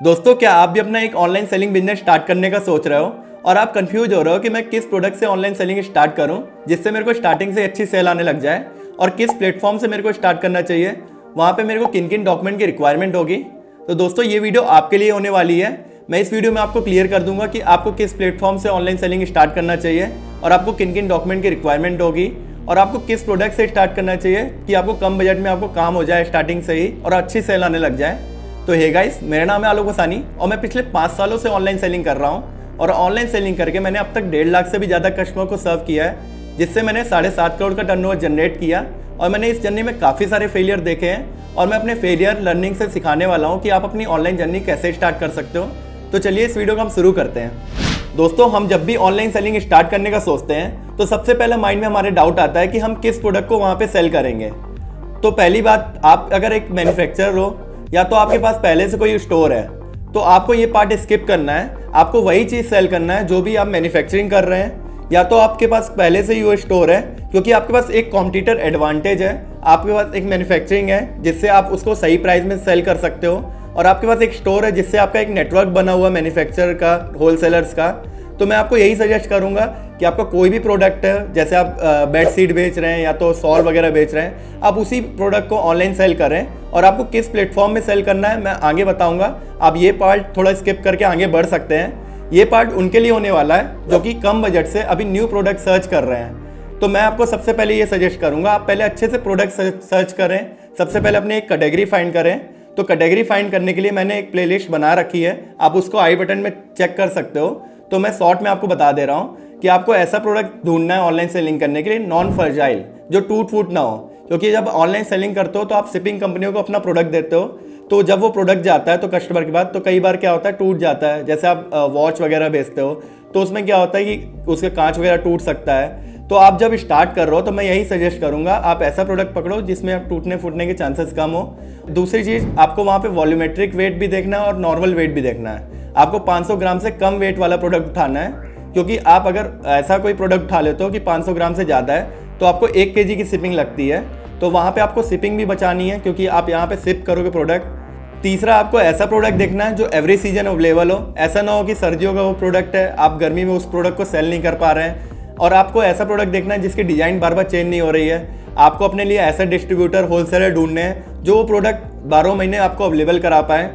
दोस्तों, क्या आप भी अपना एक ऑनलाइन सेलिंग बिजनेस स्टार्ट करने का सोच रहे हो और आप कंफ्यूज हो रहे हो कि मैं किस प्रोडक्ट से ऑनलाइन सेलिंग स्टार्ट करूं जिससे मेरे को स्टार्टिंग से अच्छी सेल आने लग जाए और किस प्लेटफॉर्म से मेरे को स्टार्ट करना चाहिए, वहां पे मेरे को किन किन डॉक्यूमेंट की रिक्वायरमेंट होगी। तो दोस्तों, ये वीडियो आपके लिए होने वाली है। मैं इस वीडियो में आपको क्लियर कर दूंगा कि आपको किस प्लेटफॉर्म से ऑनलाइन सेलिंग स्टार्ट करना चाहिए और आपको किन किन डॉक्यूमेंट की रिक्वायरमेंट होगी और आपको किस प्रोडक्ट से स्टार्ट करना चाहिए कि आपको कम बजट में आपको काम हो जाए स्टार्टिंग से ही और अच्छी सेल आने लग जाए। तो हे गाइस, मेरा नाम है आलोक वसानी और मैं पिछले 5 सालों से ऑनलाइन सेलिंग कर रहा हूँ और ऑनलाइन सेलिंग करके मैंने अब तक 1.5 लाख से भी ज़्यादा कस्टमर को सर्व किया है, जिससे मैंने 7.5 करोड़ का टर्नओवर जनरेट किया। और मैंने इस जर्नी में काफ़ी सारे फेलियर देखे हैं और मैं अपने फेलियर लर्निंग से सिखाने वाला हूँ कि आप अपनी ऑनलाइन जर्नी कैसे स्टार्ट कर सकते हो। तो चलिए इस वीडियो को हम शुरू करते हैं। दोस्तों, हम जब भी ऑनलाइन सेलिंग स्टार्ट करने का सोचते हैं तो सबसे पहले माइंड में हमारे डाउट आता है कि हम किस प्रोडक्ट को वहाँ पे सेल करेंगे। तो पहली बात, आप अगर एक मैन्युफैक्चरर हो या तो आपके पास पहले से कोई स्टोर है तो आपको ये पार्ट स्किप करना है। आपको वही चीज़ सेल करना है जो भी आप मैन्युफैक्चरिंग कर रहे हैं, या तो आपके पास पहले से ही वो स्टोर है क्योंकि आपके पास एक कॉम्पिटिटर एडवांटेज है, आपके पास एक मैन्युफैक्चरिंग है जिससे आप उसको सही प्राइस में सेल कर सकते हो, और आपके पास एक स्टोर है जिससे आपका एक नेटवर्क बना हुआ मैन्युफैक्चरर का, होलसेलर्स का। तो मैं आपको यही सजेस्ट करूंगा कि आपका कोई भी प्रोडक्ट है, जैसे आप बेडशीट बेच रहे हैं या तो सॉल वगैरह बेच रहे हैं, आप उसी प्रोडक्ट को ऑनलाइन सेल करें। और आपको किस प्लेटफॉर्म में सेल करना है मैं आगे बताऊंगा। आप ये पार्ट थोड़ा स्किप करके आगे बढ़ सकते हैं। ये पार्ट उनके लिए होने वाला है जो कि कम बजट से अभी न्यू प्रोडक्ट सर्च कर रहे हैं। तो मैं आपको सबसे पहले ये सजेस्ट करूंगा, आप पहले अच्छे से प्रोडक्ट सर्च करें। सबसे पहले अपनी एक कैटेगरी फाइंड करें। तो कैटेगरी फाइंड करने के लिए मैंने एक प्लेलिस्ट बना रखी है, आप उसको आई बटन में चेक कर सकते हो। तो मैं शॉर्ट में आपको बता दे रहा हूँ कि आपको ऐसा प्रोडक्ट ढूंढना है ऑनलाइन सेलिंग करने के लिए नॉन फर्जाइल, जो टूट फूट ना हो। क्योंकि जब ऑनलाइन सेलिंग करते हो तो आप शिपिंग कंपनियों को अपना प्रोडक्ट देते हो, तो जब वो प्रोडक्ट जाता है तो कस्टमर के बाद तो कई बार क्या होता है, टूट जाता है। जैसे आप वॉच वगैरह बेचते हो तो उसमें क्या होता है कि उसके कांच वगैरह टूट सकता है। तो आप जब स्टार्ट कर रहे हो तो मैं यही सजेस्ट करूंगा, आप ऐसा प्रोडक्ट पकड़ो जिसमें आप टूटने फूटने के चांसेस कम हो। दूसरी चीज़, आपको वहाँ पे वॉल्यूमेट्रिक वेट भी देखना है और नॉर्मल वेट भी देखना है। आपको 500 ग्राम से कम वेट वाला प्रोडक्ट उठाना है, क्योंकि आप अगर ऐसा कोई प्रोडक्ट उठा लेते हो कि 500 ग्राम से ज़्यादा है तो आपको 1 kg की शिपिंग लगती है। तो वहाँ पे आपको शिपिंग भी बचानी है क्योंकि आप यहाँ पे शिप करोगे प्रोडक्ट। तीसरा, आपको ऐसा प्रोडक्ट देखना है जो एवरी सीजन अवेलेबल हो। ऐसा ना हो कि सर्दियों का वो प्रोडक्ट है, आप गर्मी में उस प्रोडक्ट को सेल नहीं कर पा रहे हैं। और आपको ऐसा प्रोडक्ट देखना है जिसकी डिज़ाइन बार बार चेंज नहीं हो रही है। आपको अपने लिए ऐसा डिस्ट्रीब्यूटर, होलसेलर ढूंढने हैं जो वो प्रोडक्ट 12 महीने आपको अवेलेबल करा पाएँ।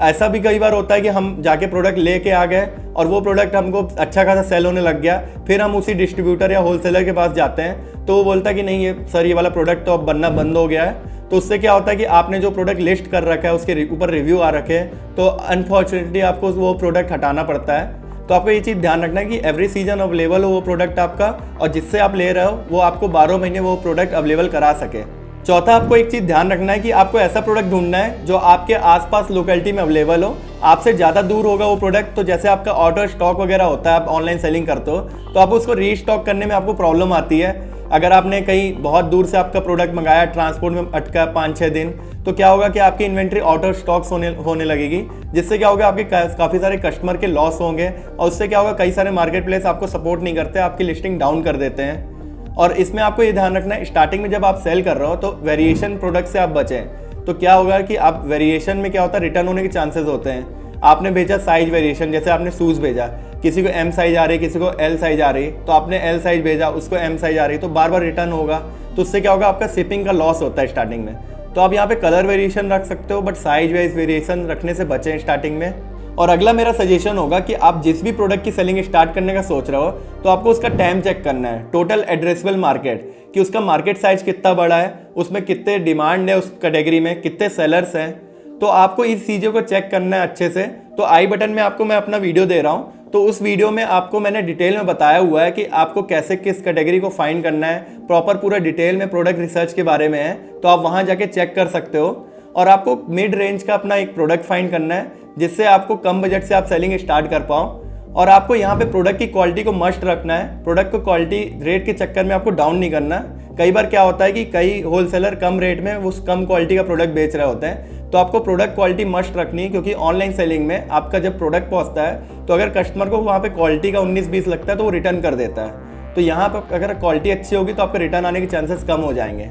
ऐसा भी कई बार होता है कि हम जाके प्रोडक्ट लेके आ गए और वो प्रोडक्ट हमको अच्छा खासा सेल होने लग गया, फिर हम उसी डिस्ट्रीब्यूटर या होलसेलर के पास जाते हैं तो वो बोलता है कि नहीं, ये सर ये वाला प्रोडक्ट तो अब बनना बंद हो गया है। तो उससे क्या होता है कि आपने जो प्रोडक्ट लिस्ट कर रखा है उसके ऊपर रिव्यू आ रखे हैं, तो अनफॉर्चुनेटली आपको वो प्रोडक्ट हटाना पड़ता है। तो आपको ये चीज़ ध्यान रखना है कि एवरी सीजन अवेलेबल हो वो प्रोडक्ट आपका, और जिससे आप ले रहे हो वो आपको 12 महीने वो प्रोडक्ट अवेलेबल करा सके। चौथा, आपको एक चीज़ ध्यान रखना है कि आपको ऐसा प्रोडक्ट ढूंढना है जो आपके आसपास लोकेलिटी में अवेलेबल हो। आपसे ज़्यादा दूर होगा वो प्रोडक्ट, तो जैसे आपका ऑर्डर स्टॉक वगैरह होता है, आप ऑनलाइन सेलिंग करते हो तो आप उसको रीस्टॉक करने में आपको प्रॉब्लम आती है। अगर आपने कहीं बहुत दूर से आपका प्रोडक्ट मंगाया, ट्रांसपोर्ट में अटका 5-6 दिन, तो क्या होगा कि आपकी इन्वेंट्री ऑर्डर स्टॉक्स होने लगेगी, जिससे क्या होगा आपके काफ़ी सारे कस्टमर के लॉस होंगे। और उससे क्या होगा, कई सारे मार्केट प्लेस आपको सपोर्ट नहीं करते, आपकी लिस्टिंग डाउन कर देते हैं। और इसमें आपको ये ध्यान रखना है, स्टार्टिंग में जब आप सेल कर रहे हो तो वेरिएशन प्रोडक्ट से आप बचें। तो क्या होगा कि आप वेरिएशन में क्या होता है, रिटर्न होने के चांसेस होते हैं। आपने भेजा साइज वेरिएशन, जैसे आपने शूज़ भेजा, किसी को M साइज आ रही, किसी को L साइज आ रही, तो आपने L साइज भेजा, उसको M साइज आ रही, तो बार बार रिटर्न होगा। तो उससे क्या होगा, आपका शिपिंग का लॉस होता है स्टार्टिंग में। तो आप यहाँ पे कलर वेरिएशन रख सकते हो, बट साइज वाइज वेरिएशन रखने से बचें स्टार्टिंग में। और अगला मेरा सजेशन होगा कि आप जिस भी प्रोडक्ट की सेलिंग स्टार्ट करने का सोच रहे हो तो आपको उसका टाइम चेक करना है, टोटल एड्रेसेबल मार्केट, कि उसका मार्केट साइज कितना बड़ा है, उसमें कितने डिमांड है, उस कैटेगरी में कितने सेलर्स हैं। तो आपको इस चीज़ों को चेक करना है अच्छे से। तो आई बटन में आपको मैं अपना वीडियो दे रहा हूँ, तो उस वीडियो में आपको मैंने डिटेल में बताया हुआ है कि आपको कैसे किस कैटेगरी को फाइंड करना है, प्रॉपर पूरा डिटेल में प्रोडक्ट रिसर्च के बारे में है। तो आप वहाँ जाके चेक कर सकते हो। और आपको मिड रेंज का अपना एक प्रोडक्ट फाइंड करना है जिससे आपको कम बजट से आप सेलिंग स्टार्ट कर पाओ। और आपको यहाँ पे प्रोडक्ट की क्वालिटी को मस्ट रखना है। प्रोडक्ट को क्वालिटी रेट के चक्कर में आपको डाउन नहीं करना। कई बार क्या होता है कि कई होलसेलर कम रेट में उस कम क्वालिटी का प्रोडक्ट बेच रहे होते हैं, तो आपको प्रोडक्ट क्वालिटी मस्ट रखनी है। क्योंकि ऑनलाइन सेलिंग में आपका जब प्रोडक्ट पहुँचता है तो अगर कस्टमर को वहाँ पे क्वालिटी का 19-20 लगता है तो वो रिटर्न कर देता है। तो यहाँ पर अगर क्वालिटी अच्छी होगी तो आपका रिटर्न आने के चांसेस कम हो जाएंगे।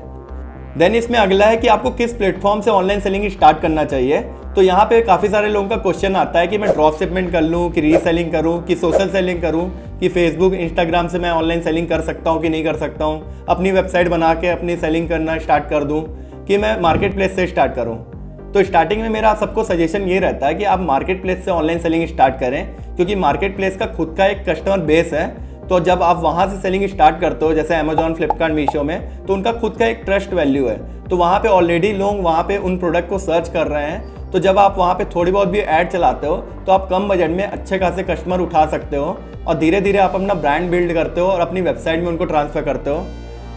देन इसमें अगला है कि आपको किस प्लेटफॉर्म से ऑनलाइन सेलिंग स्टार्ट करना चाहिए। तो यहाँ पे काफ़ी सारे लोगों का क्वेश्चन आता है कि मैं ड्रॉप शिपमेंट कर लूँ, कि रीसेलिंग करूँ, कि सोशल सेलिंग करूँ, कि फेसबुक इंस्टाग्राम से मैं ऑनलाइन सेलिंग कर सकता हूँ कि नहीं कर सकता हूँ, अपनी वेबसाइट बना के अपनी सेलिंग करना स्टार्ट कर दूँ, कि मैं मार्केट प्लेस से स्टार्ट करूँ। तो स्टार्टिंग में मेरा सबको सजेशन ये रहता है कि आप मार्केट प्लेस से ऑनलाइन सेलिंग स्टार्ट करें, क्योंकि मार्केट प्लेस का खुद का एक कस्टमर बेस है। तो जब आप वहाँ से सेलिंग स्टार्ट करते हो, जैसे अमेजॉन, फ्लिपकार्ट, मीशो में, तो उनका खुद का एक ट्रस्ट वैल्यू है। तो वहाँ पे ऑलरेडी लोग वहाँ पे उन प्रोडक्ट को सर्च कर रहे हैं। तो जब आप वहाँ पे थोड़ी बहुत भी ऐड चलाते हो तो आप कम बजट में अच्छे खासे कस्टमर उठा सकते हो और धीरे धीरे आप अपना ब्रांड बिल्ड करते हो और अपनी वेबसाइट में उनको ट्रांसफ़र करते हो।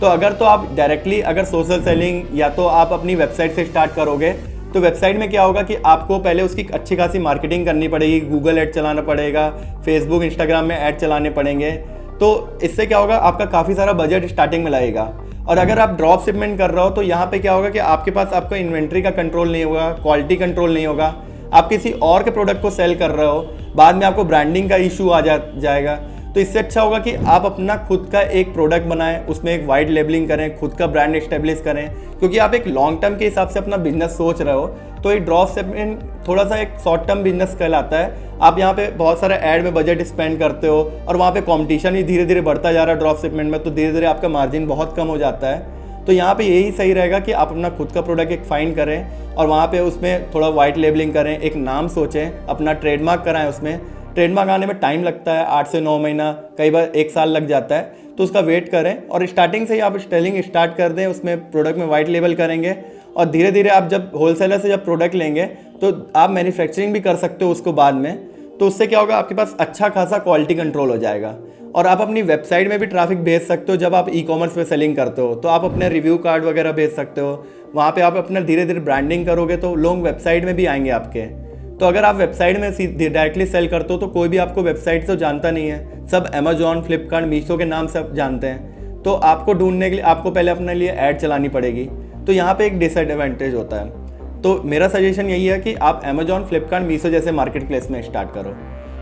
तो आप डायरेक्टली अगर सोशल सेलिंग या तो आप अपनी वेबसाइट से स्टार्ट करोगे, तो वेबसाइट में क्या होगा कि आपको पहले उसकी अच्छी खासी मार्केटिंग करनी पड़ेगी, गूगल ऐड चलाना पड़ेगा, फेसबुक, इंस्टाग्राम में ऐड चलाने पड़ेंगे। तो इससे क्या होगा, आपका काफ़ी सारा बजट स्टार्टिंग में लगेगा। और अगर आप ड्रॉप शिपमेंट कर रहे हो तो यहाँ पे क्या होगा कि आपके पास आपका इन्वेंट्री का कंट्रोल नहीं होगा, क्वालिटी कंट्रोल नहीं होगा, आप किसी और के प्रोडक्ट को सेल कर रहे हो, बाद में आपको ब्रांडिंग का इशू आ जाएगा। तो इससे अच्छा होगा कि आप अपना खुद का एक प्रोडक्ट बनाएं, उसमें एक वाइड लेबलिंग करें, खुद का ब्रांड एस्टेब्लिश करें, क्योंकि आप एक लॉन्ग टर्म के हिसाब से अपना बिजनेस सोच रहे हो। तो एक ड्रॉप शिपमेंट थोड़ा सा एक शॉर्ट टर्म बिजनेस कहलाता है। आप यहाँ पे बहुत सारा ऐड में बजट स्पेंड करते हो और वहाँ पे कंपटीशन भी धीरे धीरे बढ़ता जा रहा है ड्रॉप शिपमेंट में, तो धीरे धीरे आपका मार्जिन बहुत कम हो जाता है। तो यहाँ पे यही सही रहेगा कि आप अपना खुद का प्रोडक्ट एक फाइंड करें और वहाँ पे उसमें थोड़ा वाइट लेबलिंग करें, एक नाम सोचें, अपना ट्रेडमार्क कराएं। उसमें ट्रेडमार्क आने में टाइम लगता है, 8 से 9 महीना, कई बार 1 साल लग जाता है। तो उसका वेट करें और स्टार्टिंग से ही आप सेलिंग स्टार्ट कर दें, उसमें प्रोडक्ट में वाइट लेबल करेंगे और धीरे धीरे आप जब होलसेलर से जब प्रोडक्ट लेंगे तो आप मैन्युफैक्चरिंग भी कर सकते हो उसको बाद में। तो उससे क्या होगा, आपके पास अच्छा खासा क्वालिटी कंट्रोल हो जाएगा और आप अपनी वेबसाइट में भी ट्रैफिक भेज सकते हो। जब आप ई कॉमर्स पे सेलिंग करते हो तो आप अपने रिव्यू कार्ड वगैरह भेज सकते हो, वहाँ पे आप अपना धीरे धीरे ब्रांडिंग करोगे तो लोग वेबसाइट में भी आएंगे आपके। तो अगर आप वेबसाइट में डायरेक्टली सेल करते हो तो कोई भी आपको वेबसाइट से जानता नहीं है, सब अमेजॉन, फ्लिपकार्ट, मीशो के नाम से जानते हैं। तो आपको ढूंढने के लिए आपको पहले अपने लिए ऐड चलानी पड़ेगी। तो यहाँ पे एक डिसएडवांटेज होता है। तो मेरा सजेशन यही है कि आप अमेजॉन, फ्लिपकार्ट, मीशो जैसे मार्केट प्लेस में स्टार्ट करो।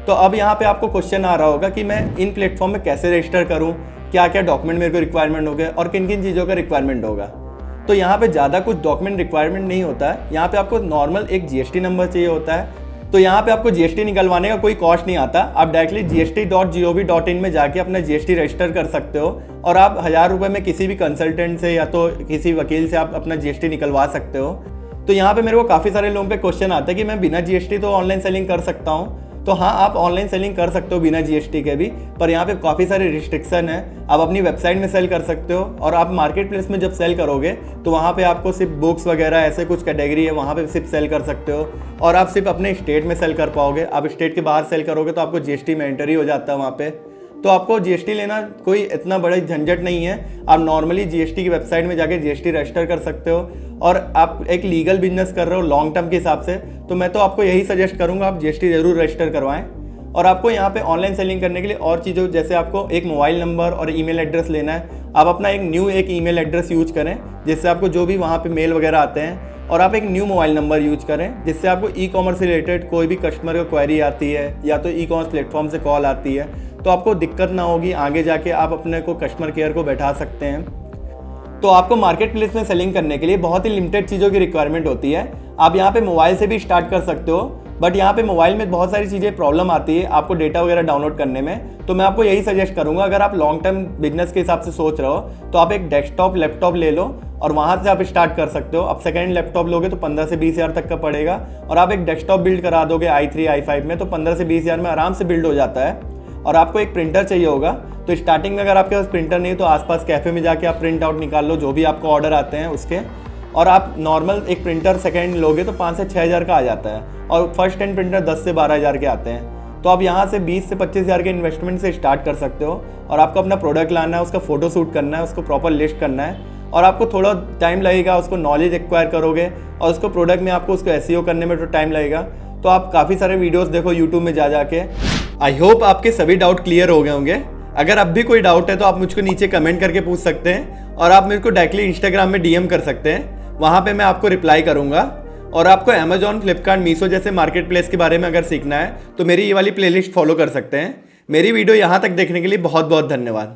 तो अब यहाँ पे आपको क्वेश्चन आ रहा होगा कि मैं इन प्लेटफॉर्म में कैसे रजिस्टर करूँ, क्या क्या डॉक्यूमेंट मेरे को रिक्वायरमेंट होगा और किन किन चीज़ों का रिक्वायरमेंट होगा। तो यहाँ पे ज़्यादा कुछ डॉक्यूमेंट रिक्वायरमेंट नहीं होता है। यहाँ पे आपको नॉर्मल एक GST नंबर चाहिए होता है। तो यहाँ पे आपको GST निकलवाने का कोई कॉस्ट नहीं आता। आप डायरेक्टली gst.gov.in में जाके अपना GST रजिस्टर कर सकते हो और आप 1000 रुपये में किसी भी कंसल्टेंट से या तो किसी वकील से आप अपना GST निकलवा सकते हो। तो यहाँ पे मेरे को काफ़ी सारे लोगों पे क्वेश्चन आता है कि मैं बिना GST तो ऑनलाइन सेलिंग कर सकता हूँ। तो हाँ, आप ऑनलाइन सेलिंग कर सकते हो बिना GST के भी, पर यहाँ पे काफ़ी सारे रिस्ट्रिक्शन है। आप अपनी वेबसाइट में सेल कर सकते हो और आप मार्केट प्लेस में जब सेल करोगे तो वहाँ पे आपको सिर्फ बुक्स वगैरह ऐसे कुछ कैटेगरी है, वहाँ पे सिर्फ सेल कर सकते हो और आप सिर्फ अपने स्टेट में सेल कर पाओगे। आप स्टेट के बाहर सेल करोगे तो आपको GST मैंडेटरी हो जाता है वहाँ पे। तो आपको GST लेना कोई इतना बड़ा झंझट नहीं है। आप नॉर्मली GST की वेबसाइट में जाके GST रजिस्टर कर सकते हो और आप एक लीगल बिजनेस कर रहे हो लॉन्ग टर्म के हिसाब से, तो मैं तो आपको यही सजेस्ट करूंगा आप GST जरूर रजिस्टर करवाएं। और आपको यहाँ पे ऑनलाइन सेलिंग करने के लिए और चीज़ों, जैसे आपको एक मोबाइल नंबर और ईमेल एड्रेस लेना है। आप अपना एक ईमेल एड्रेस यूज करें जिससे आपको जो भी वहाँ पे मेल वगैरह आते हैं, और आप एक न्यू मोबाइल नंबर यूज करें जिससे आपको ई कॉमर्स से रिलेटेड कोई भी कस्टमर को क्वेरी आती है या तो ई कॉमर्स प्लेटफॉर्म से कॉल आती है तो आपको दिक्कत ना होगी, आगे जाके आप अपने को कस्टमर केयर को बैठा सकते हैं। तो आपको मार्केट प्लेस में सेलिंग करने के लिए बहुत ही लिमिटेड चीज़ों की रिक्वायरमेंट होती है। आप यहाँ पे मोबाइल से भी स्टार्ट कर सकते हो, बट यहाँ पे मोबाइल में बहुत सारी चीज़ें प्रॉब्लम आती है आपको डेटा वगैरह डाउनलोड करने में। तो मैं आपको यही सजेस्ट करूँगा, अगर आप लॉन्ग टर्म बिजनेस के हिसाब से सोच रहे हो तो आप एक डेस्कटॉप लैपटॉप ले लो और वहाँ से आप स्टार्ट कर सकते हो। अब सेकेंड लैपटॉप लोगे तो 15 से 20 हज़ार तक का पड़ेगा और आप एक डेस्कटॉप बिल्ड करा दोगे i3 i5 में तो 15 से 20 हज़ार में आराम से बिल्ड हो जाता है। और आपको एक प्रिंटर चाहिए होगा, तो स्टार्टिंग में अगर आपके पास प्रिंटर नहीं है तो आसपास कैफ़े में जाके आप प्रिंट आउट निकाल लो जो भी आपको ऑर्डर आते हैं उसके, और आप नॉर्मल एक प्रिंटर सेकेंड लोगे तो 5 से 6 हज़ार का आ जाता है और फर्स्ट हैंड प्रिंटर 10 से 12 हज़ार के आते हैं। तो आप यहाँ से 20 से 25 हज़ार के इन्वेस्टमेंट से स्टार्ट कर सकते हो और आपको अपना प्रोडक्ट लाना है, उसका फोटो शूट करना है, उसको प्रॉपर लिस्ट करना है और आपको थोड़ा टाइम लगेगा, उसको नॉलेज एक्वायर करोगे और उसको प्रोडक्ट में आपको उसको SEO करने में तो टाइम लगेगा। तो आप काफ़ी सारे वीडियोस देखो यूट्यूब में जा जाके। आई होप आपके सभी डाउट क्लियर हो गए होंगे। अगर अब भी कोई डाउट है तो आप मुझको नीचे कमेंट करके पूछ सकते हैं और आप मेरे को डायरेक्टली इंस्टाग्राम में DM कर सकते हैं, वहाँ पे मैं आपको रिप्लाई करूँगा। और आपको अमेजॉन, फ्लिपकार्ट, मीशो जैसे मार्केट प्लेस के बारे में अगर सीखना है तो मेरी ये वाली प्लेलिस्ट फॉलो कर सकते हैं। मेरी वीडियो यहाँ तक देखने के लिए बहुत बहुत धन्यवाद।